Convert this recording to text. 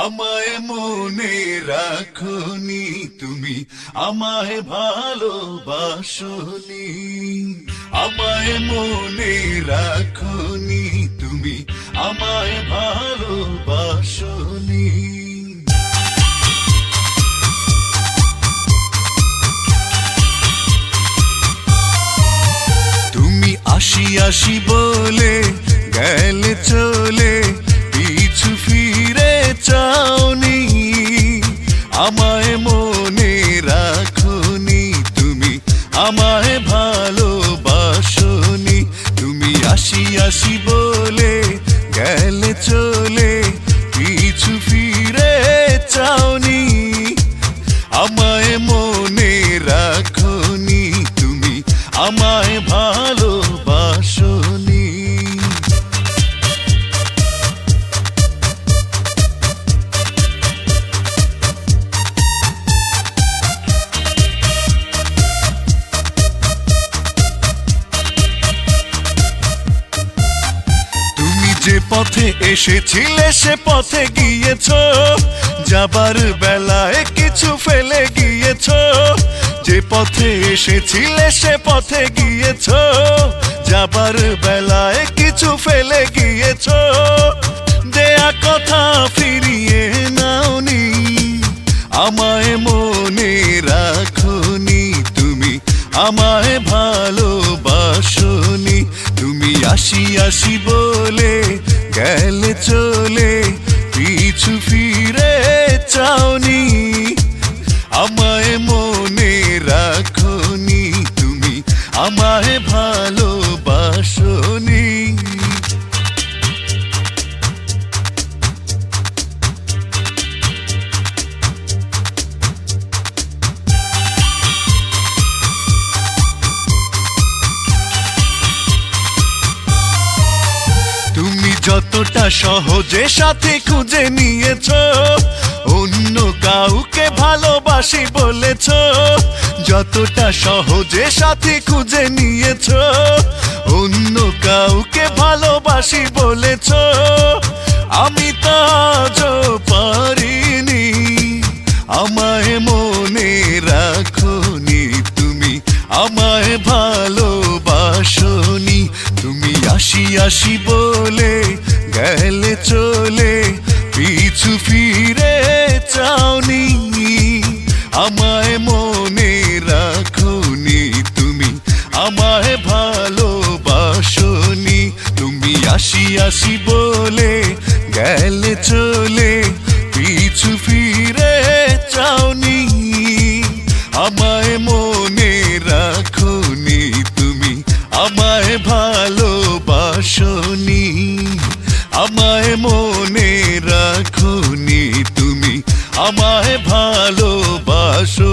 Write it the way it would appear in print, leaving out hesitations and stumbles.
আমায় মনে রাখনি তুমি, আমায় ভালোবাসনি। আমায় মনে রাখনি তুমি, আমায় ভালোবাসনি। তুমি আসি আসি বলে গেলে চলে, পিছু ফিরে চাওনি। আমায় মনে রাখনি তুমি, আমায় ভালোবাসনি। তুমি আসি আসি বলে গেলে চলে, পিছু ফিরে চাওনি। আমায় মনে রাখনি তুমি, আমায় ভালোবাসনি। তুমি যে পথে এসেছিলে সে পথে গিয়েছো, যাবার বেলায় কিছু ফেলে গিয়েছো। যে পথে এসেছিলে সে পথে গিয়েছো, যাবার বেলায় কিছু ফেলে গিয়েছো। দেয়া কথা ফিরিয়ে নাওনি, আমায় মনে রাখনি তুমি, আমায় ভালোবাসনি। তুমি আসি আসি বলে গেলে চলে, পিছু ফিরে চাওনি। আমায় মনে রাখনি তুমি, আমায় ভালোবাসনি। তুমি যতটা সহজে সাথে খুঁজে নিয়েছো, অন্য কাউকে ভালোবাসি বলেছো। যতটা সহজে সাথে খুঁজে নিয়েছো, অন্য কাউকে ভালোবাসি বলেছো। আমি তো আজও পারিনি, আমায় মনে রাখনি তুমি, আমায় ভালোবাসনি। তুমি আসি আসি বলে গেলে চলে, পিছু ফিরে চাওনি। আমায় মনে রাখনি তুমি, আমায় ভালোবাসনি। তুমি আসি আসি বলে গেলে চলে, পিছু ফিরে চাওনি। আমায় মনে রাখনি তুমি, আমায় ভালোবাসনি। আমায় মনে রাখনি তুমি, আমায় ভালোবাসনি।